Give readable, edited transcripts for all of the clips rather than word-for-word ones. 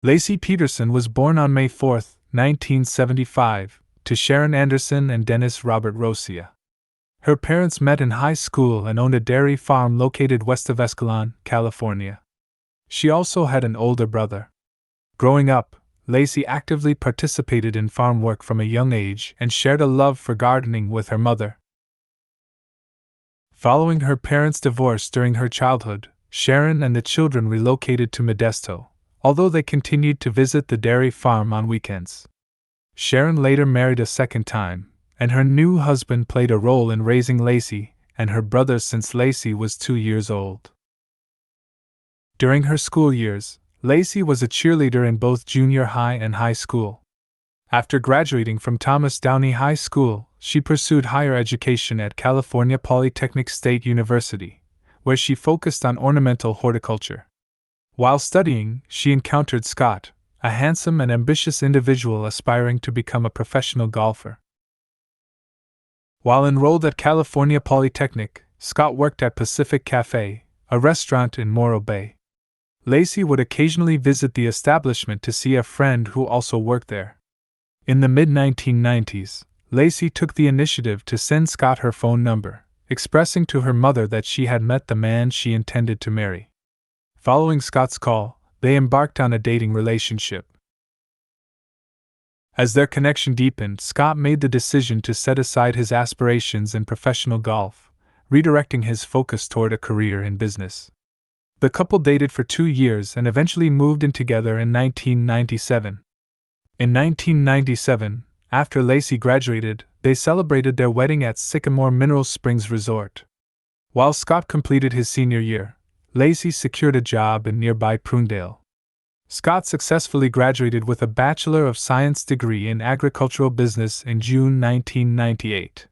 Laci Peterson was born on May 4, 1975, to Sharon Anderson and Dennis Robert Rosia. Her parents met in high school and owned a dairy farm located west of Escalon, California. She also had an older brother. Growing up, Laci actively participated in farm work from a young age and shared a love for gardening with her mother. Following her parents' divorce during her childhood, Sharon and the children relocated to Modesto, although they continued to visit the dairy farm on weekends. Sharon later married a second time, and her new husband played a role in raising Laci and her brothers since Laci was 2 years old. During her school years, Laci was a cheerleader in both junior high and high school. After graduating from Thomas Downey High School, she pursued higher education at California Polytechnic State University, where she focused on ornamental horticulture. While studying, she encountered Scott, a handsome and ambitious individual aspiring to become a professional golfer. While enrolled at California Polytechnic, Scott worked at Pacific Cafe, a restaurant in Morro Bay. Laci would occasionally visit the establishment to see a friend who also worked there. In the mid-1990s, Laci took the initiative to send Scott her phone number, expressing to her mother that she had met the man she intended to marry. Following Scott's call, they embarked on a dating relationship. As their connection deepened, Scott made the decision to set aside his aspirations in professional golf, redirecting his focus toward a career in business. The couple dated for 2 years and eventually moved in together in 1997. In 1997, after Laci graduated, they celebrated their wedding at Sycamore Mineral Springs Resort. While Scott completed his senior year, Laci secured a job in nearby Prunedale. Scott successfully graduated with a Bachelor of Science degree in agricultural business in June 1998.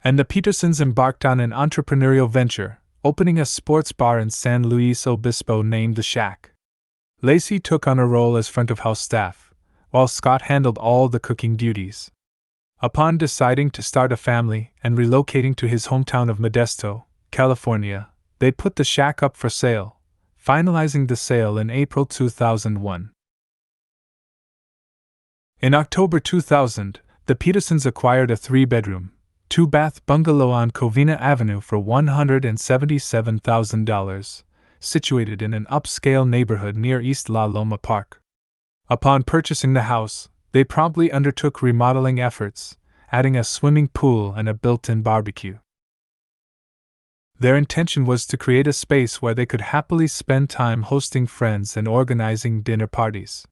And the Petersons embarked on an entrepreneurial venture, opening a sports bar in San Luis Obispo named The Shack. Laci took on a role as front-of-house staff, while Scott handled all the cooking duties. Upon deciding to start a family and relocating to his hometown of Modesto, California, they put The Shack up for sale, finalizing the sale in April 2001. In October 2000, the Petersons acquired a 3-bedroom, 2-bath bungalow on Covina Avenue for $177,000, situated in an upscale neighborhood near East La Loma Park. Upon purchasing the house, they promptly undertook remodeling efforts, adding a swimming pool and a built-in barbecue. Their intention was to create a space where they could happily spend time hosting friends and organizing dinner parties.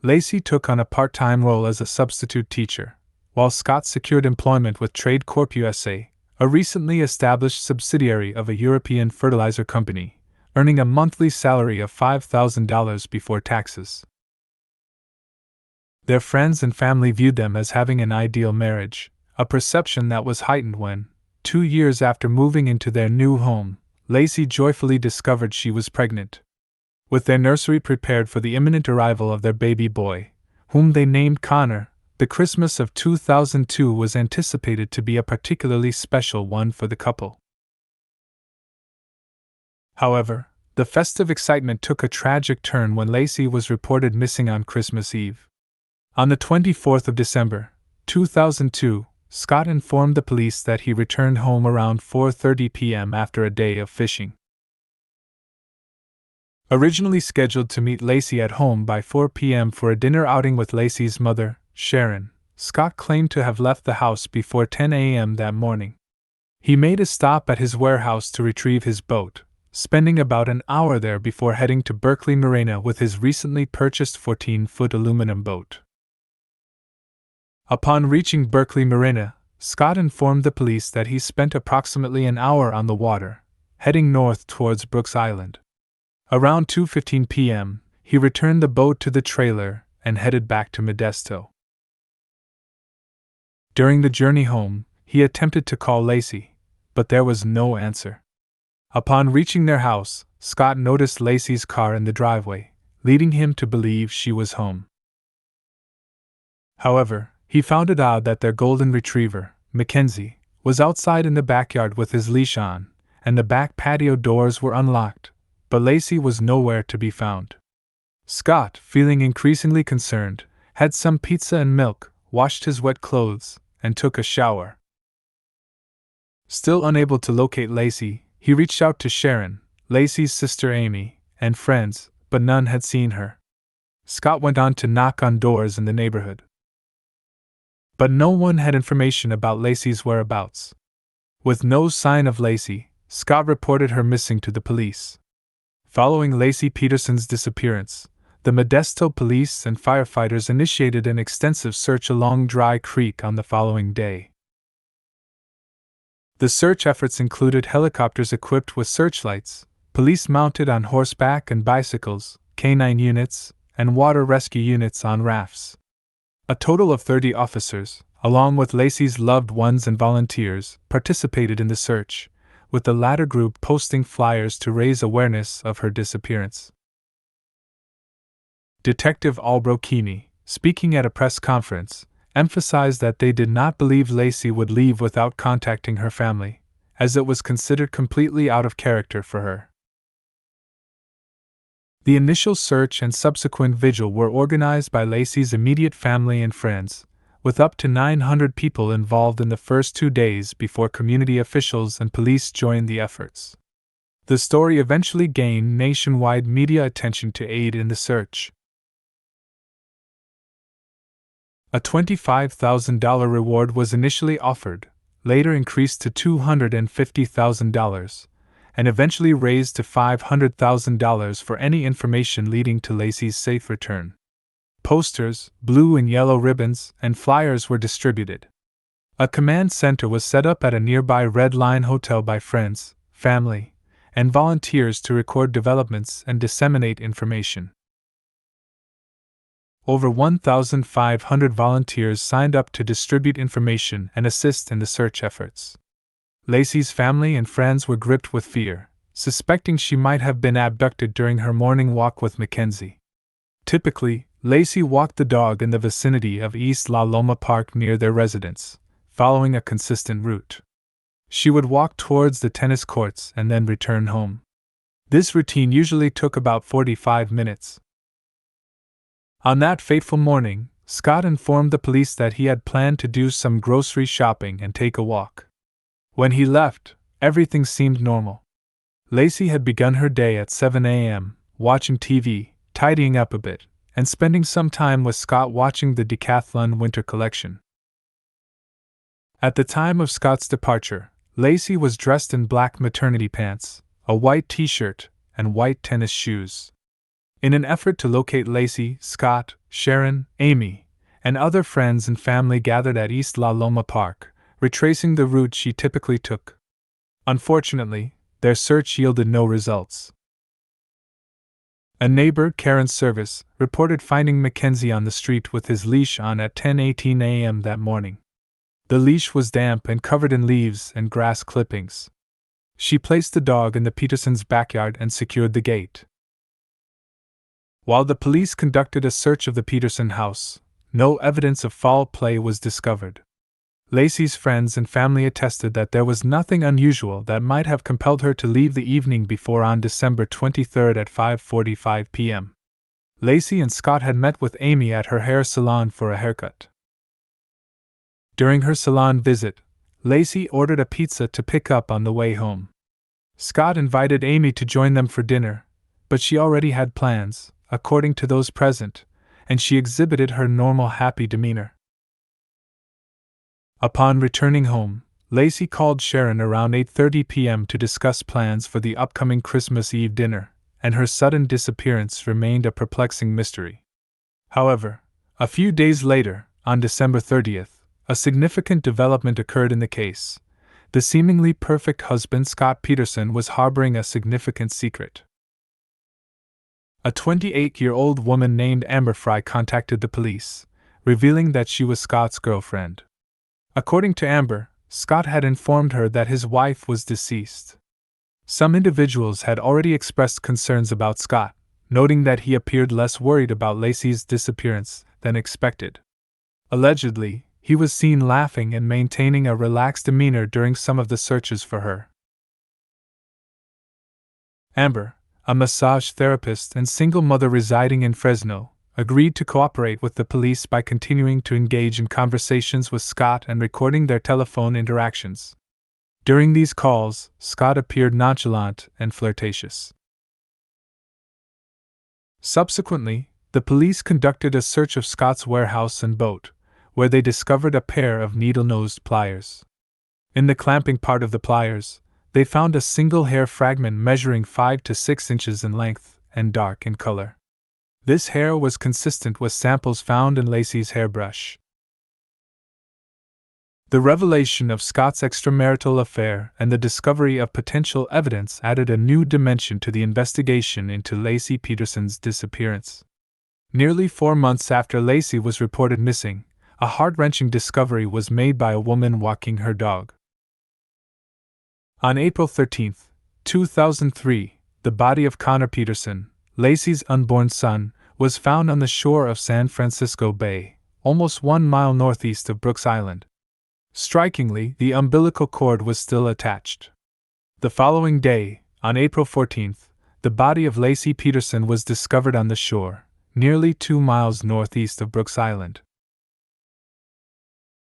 Laci took on a part-time role as a substitute teacher, while Scott secured employment with Trade Corp USA, a recently established subsidiary of a European fertilizer company, earning a monthly salary of $5,000 before taxes. Their friends and family viewed them as having an ideal marriage, a perception that was heightened when, 2 years after moving into their new home, Laci joyfully discovered she was pregnant. With their nursery prepared for the imminent arrival of their baby boy, whom they named Connor, the Christmas of 2002 was anticipated to be a particularly special one for the couple. However, the festive excitement took a tragic turn when Laci was reported missing on Christmas Eve. On the 24th of December, 2002, Scott informed the police that he returned home around 4:30 p.m. after a day of fishing. Originally scheduled to meet Laci at home by 4 p.m. for a dinner outing with Laci's mother, Sharon, Scott claimed to have left the house before 10 a.m. that morning. He made a stop at his warehouse to retrieve his boat, spending about an hour there before heading to Berkeley Marina with his recently purchased 14-foot aluminum boat. Upon reaching Berkeley Marina, Scott informed the police that he spent approximately an hour on the water, heading north towards Brooks Island. Around 2:15 p.m., he returned the boat to the trailer and headed back to Modesto. During the journey home, he attempted to call Laci, but there was no answer. Upon reaching their house, Scott noticed Laci's car in the driveway, leading him to believe she was home. However, he found it odd that their golden retriever, Mackenzie, was outside in the backyard with his leash on, and the back patio doors were unlocked, but Laci was nowhere to be found. Scott, feeling increasingly concerned, had some pizza and milk, washed his wet clothes, and took a shower. Still unable to locate Laci, he reached out to Sharon, Laci's sister Amy, and friends, but none had seen her. Scott went on to knock on doors in the neighborhood, but no one had information about Laci's whereabouts. With no sign of Laci, Scott reported her missing to the police. Following Laci Peterson's disappearance, the Modesto police and firefighters initiated an extensive search along Dry Creek on the following day. The search efforts included helicopters equipped with searchlights, police mounted on horseback and bicycles, canine units, and water rescue units on rafts. A total of 30 officers, along with Laci's loved ones and volunteers, participated in the search, with the latter group posting flyers to raise awareness of her disappearance. Detective Albro Keeney, speaking at a press conference, emphasized that they did not believe Laci would leave without contacting her family, as it was considered completely out of character for her. The initial search and subsequent vigil were organized by Laci's immediate family and friends, with up to 900 people involved in the first 2 days before community officials and police joined the efforts. The story eventually gained nationwide media attention to aid in the search. A $25,000 reward was initially offered, later increased to $250,000, and eventually raised to $500,000 for any information leading to Laci's safe return. Posters, blue and yellow ribbons, and flyers were distributed. A command center was set up at a nearby Red Line hotel by friends, family, and volunteers to record developments and disseminate information. Over 1,500 volunteers signed up to distribute information and assist in the search efforts. Laci's family and friends were gripped with fear, suspecting she might have been abducted during her morning walk with Mackenzie. Typically, Laci walked the dog in the vicinity of East La Loma Park near their residence, following a consistent route. She would walk towards the tennis courts and then return home. This routine usually took about 45 minutes. On that fateful morning, Scott informed the police that he had planned to do some grocery shopping and take a walk. When he left, everything seemed normal. Laci had begun her day at 7 a.m., watching TV, tidying up a bit, and spending some time with Scott watching the Decathlon Winter Collection. At the time of Scott's departure, Laci was dressed in black maternity pants, a white t-shirt, and white tennis shoes. In an effort to locate Laci, Scott, Sharon, Amy, and other friends and family gathered at East La Loma Park, retracing the route she typically took. Unfortunately, their search yielded no results. A neighbor, Karen Service, reported finding Mackenzie on the street with his leash on at 10:18 a.m. that morning. The leash was damp and covered in leaves and grass clippings. She placed the dog in the Petersons' backyard and secured the gate. While the police conducted a search of the Peterson house, no evidence of foul play was discovered. Laci's friends and family attested that there was nothing unusual that might have compelled her to leave the evening before on December 23 at 5:45 p.m. Laci and Scott had met with Amy at her hair salon for a haircut. During her salon visit, Laci ordered a pizza to pick up on the way home. Scott invited Amy to join them for dinner, but she already had plans, according to those present, and she exhibited her normal happy demeanor. Upon returning home, Laci called Sharon around 8:30 p.m. to discuss plans for the upcoming Christmas Eve dinner, and her sudden disappearance remained a perplexing mystery. However, a few days later, on December 30th, a significant development occurred in the case. The seemingly perfect husband Scott Peterson was harboring a significant secret. A 28-year-old woman named Amber Fry contacted the police, revealing that she was Scott's girlfriend. According to Amber, Scott had informed her that his wife was deceased. Some individuals had already expressed concerns about Scott, noting that he appeared less worried about Laci's disappearance than expected. Allegedly, he was seen laughing and maintaining a relaxed demeanor during some of the searches for her. Amber, a massage therapist and single mother residing in Fresno, agreed to cooperate with the police by continuing to engage in conversations with Scott and recording their telephone interactions. During these calls, Scott appeared nonchalant and flirtatious. Subsequently, the police conducted a search of Scott's warehouse and boat, where they discovered a pair of needle-nosed pliers. In the clamping part of the pliers, they found a single hair fragment measuring 5 to 6 inches in length and dark in color. This hair was consistent with samples found in Laci's hairbrush. The revelation of Scott's extramarital affair and the discovery of potential evidence added a new dimension to the investigation into Laci Peterson's disappearance. Nearly 4 months after Laci was reported missing, a heart-wrenching discovery was made by a woman walking her dog. On April 13, 2003, the body of Connor Peterson, Laci's unborn son, was found on the shore of San Francisco Bay, almost 1 mile northeast of Brooks Island. Strikingly, the umbilical cord was still attached. The following day, on April 14, the body of Laci Peterson was discovered on the shore, nearly 2 miles northeast of Brooks Island.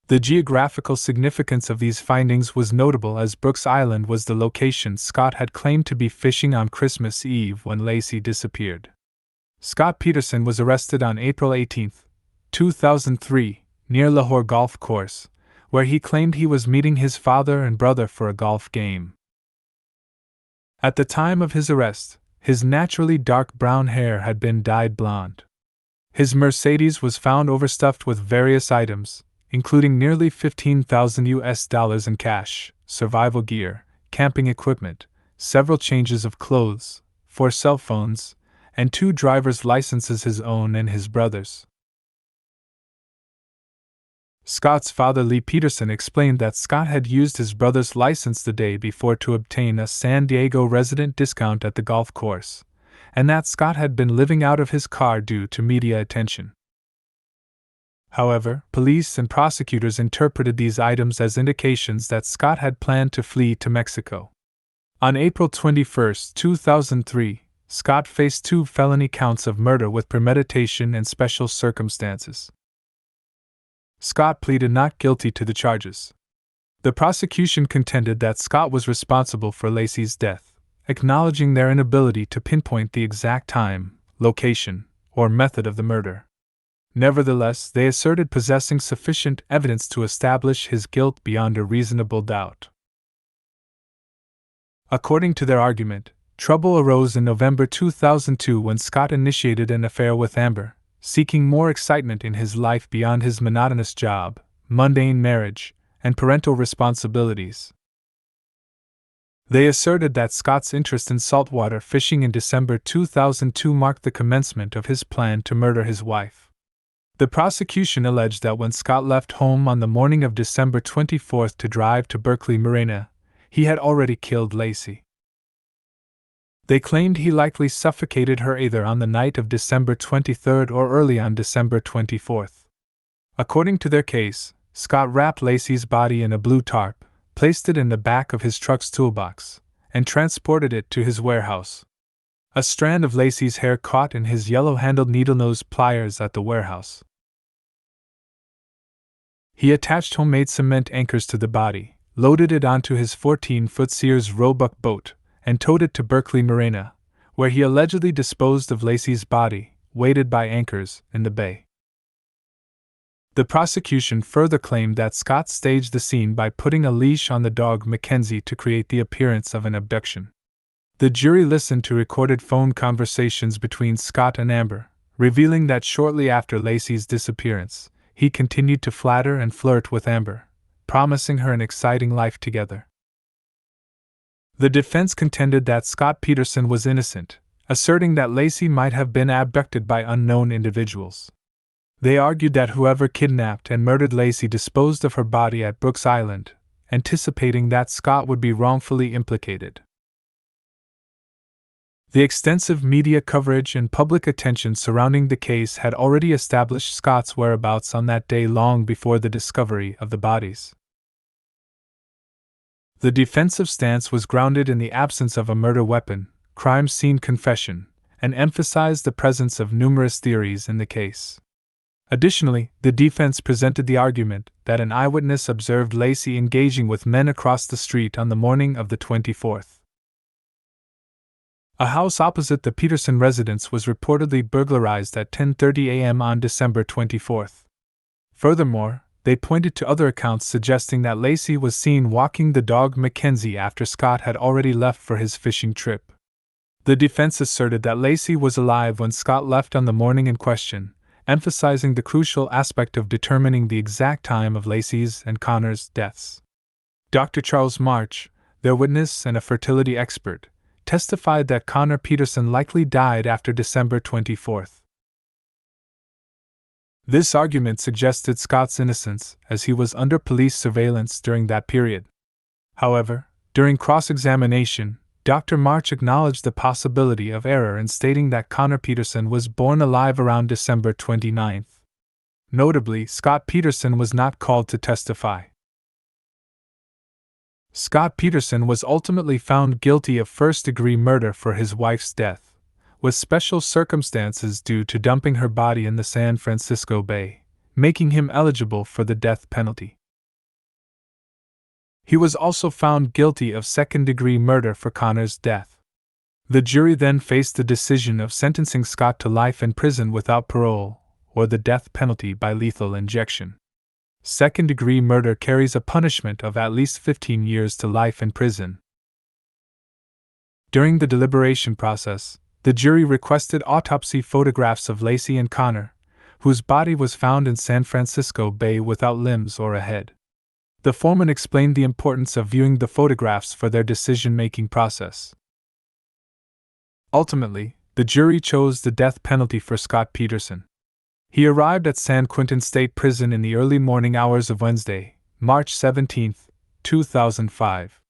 The geographical significance of these findings was notable as Brooks Island was the location Scott had claimed to be fishing on Christmas Eve when Laci disappeared. Scott Peterson was arrested on April 18, 2003, near Lahore Golf Course, where he claimed he was meeting his father and brother for a golf game. At the time of his arrest, his naturally dark brown hair had been dyed blonde. His Mercedes was found overstuffed with various items, including nearly $15,000 in cash, survival gear, camping equipment, several changes of clothes, 4 cell phones, and 2 driver's licenses, his own and his brother's. Scott's father, Lee Peterson, explained that Scott had used his brother's license the day before to obtain a San Diego resident discount at the golf course, and that Scott had been living out of his car due to media attention. However, police and prosecutors interpreted these items as indications that Scott had planned to flee to Mexico. On April 21, 2003, Scott faced 2 felony counts of murder with premeditation and special circumstances. Scott pleaded not guilty to the charges. The prosecution contended that Scott was responsible for Laci's death, acknowledging their inability to pinpoint the exact time, location, or method of the murder. Nevertheless, they asserted possessing sufficient evidence to establish his guilt beyond a reasonable doubt. According to their argument, trouble arose in November 2002 when Scott initiated an affair with Amber, seeking more excitement in his life beyond his monotonous job, mundane marriage, and parental responsibilities. They asserted that Scott's interest in saltwater fishing in December 2002 marked the commencement of his plan to murder his wife. The prosecution alleged that when Scott left home on the morning of December 24 to drive to Berkeley Marina, he had already killed Laci. They claimed he likely suffocated her either on the night of December 23 or early on December 24. According to their case, Scott wrapped Laci's body in a blue tarp, placed it in the back of his truck's toolbox, and transported it to his warehouse. A strand of Laci's hair caught in his yellow-handled needle-nose pliers at the warehouse. He attached homemade cement anchors to the body, loaded it onto his 14-foot Sears Roebuck boat, and towed it to Berkeley Marina, where he allegedly disposed of Laci's body, weighted by anchors, in the bay. The prosecution further claimed that Scott staged the scene by putting a leash on the dog Mackenzie to create the appearance of an abduction. The jury listened to recorded phone conversations between Scott and Amber, revealing that shortly after Laci's disappearance, he continued to flatter and flirt with Amber, promising her an exciting life together. The defense contended that Scott Peterson was innocent, asserting that Laci might have been abducted by unknown individuals. They argued that whoever kidnapped and murdered Laci disposed of her body at Brooks Island, anticipating that Scott would be wrongfully implicated. The extensive media coverage and public attention surrounding the case had already established Scott's whereabouts on that day long before the discovery of the bodies. The defensive stance was grounded in the absence of a murder weapon, crime scene confession, and emphasized the presence of numerous theories in the case. Additionally, the defense presented the argument that an eyewitness observed Laci engaging with men across the street on the morning of the 24th. A house opposite the Peterson residence was reportedly burglarized at 10:30 a.m. on December 24th. Furthermore, they pointed to other accounts suggesting that Laci was seen walking the dog Mackenzie after Scott had already left for his fishing trip. The defense asserted that Laci was alive when Scott left on the morning in question, emphasizing the crucial aspect of determining the exact time of Laci's and Connor's deaths. Dr. Charles March, their witness and a fertility expert, testified that Connor Peterson likely died after December 24th. This argument suggested Scott's innocence, as he was under police surveillance during that period. However, during cross-examination, Dr. March acknowledged the possibility of error in stating that Connor Peterson was born alive around December 29th. Notably, Scott Peterson was not called to testify. Scott Peterson was ultimately found guilty of first-degree murder for his wife's death, with special circumstances due to dumping her body in the San Francisco Bay, making him eligible for the death penalty. He was also found guilty of second-degree murder for Connor's death. The jury then faced the decision of sentencing Scott to life in prison without parole, or the death penalty by lethal injection. Second-degree murder carries a punishment of at least 15 years to life in prison. During the deliberation process, the jury requested autopsy photographs of Laci and Connor, whose body was found in San Francisco Bay without limbs or a head. The foreman explained the importance of viewing the photographs for their decision-making process. Ultimately, the jury chose the death penalty for Scott Peterson. He arrived at San Quentin State Prison in the early morning hours of Wednesday, March 17, 2005.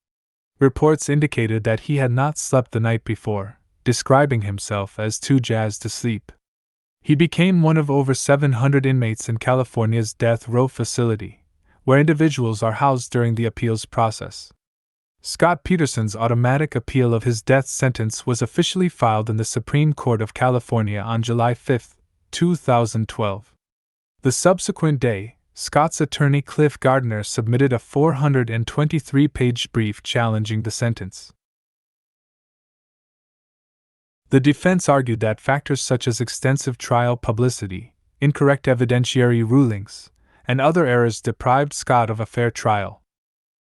Reports indicated that he had not slept the night before, describing himself as too jazzed to sleep. He became one of over 700 inmates in California's death row facility, where individuals are housed during the appeals process. Scott Peterson's automatic appeal of his death sentence was officially filed in the Supreme Court of California on July 5, 2012. The subsequent day, Scott's attorney Cliff Gardner submitted a 423-page brief challenging the sentence. The defense argued that factors such as extensive trial publicity, incorrect evidentiary rulings, and other errors deprived Scott of a fair trial.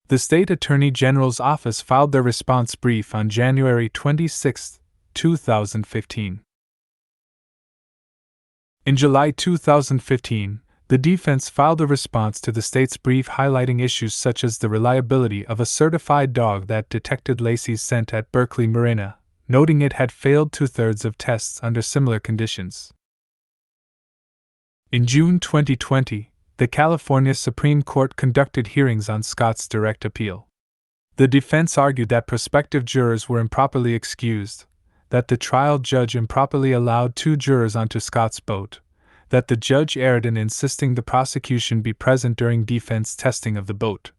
The state attorney general's office filed their response brief on January 26, 2015. In July 2015, the defense filed a response to the state's brief highlighting issues such as the reliability of a certified dog that detected Laci's scent at Berkeley Marina, noting it had failed 2/3 of tests under similar conditions. In June 2020, the California Supreme Court conducted hearings on Scott's direct appeal. The defense argued that prospective jurors were improperly excused, that the trial judge improperly allowed 2 jurors onto Scott's boat, that the judge erred in insisting the prosecution be present during defense testing of the boat,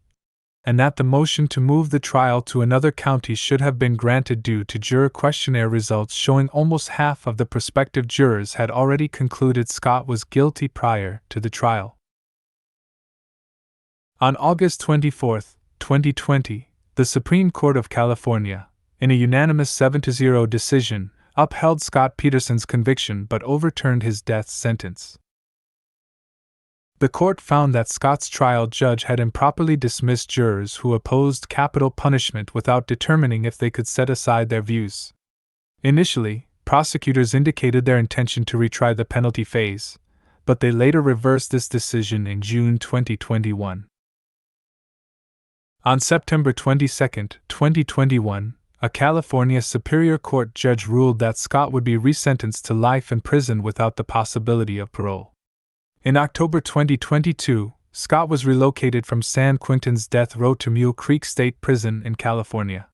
and that the motion to move the trial to another county should have been granted due to juror questionnaire results showing almost half of the prospective jurors had already concluded Scott was guilty prior to the trial. On August 24, 2020, the Supreme Court of California, in a unanimous 7-0 decision, upheld Scott Peterson's conviction but overturned his death sentence. The court found that Scott's trial judge had improperly dismissed jurors who opposed capital punishment without determining if they could set aside their views. Initially, prosecutors indicated their intention to retry the penalty phase, but they later reversed this decision in June 2021. On September 22, 2021, a California Superior Court judge ruled that Scott would be resentenced to life in prison without the possibility of parole. In October 2022, Scott was relocated from San Quentin's death row to Mule Creek State Prison in California.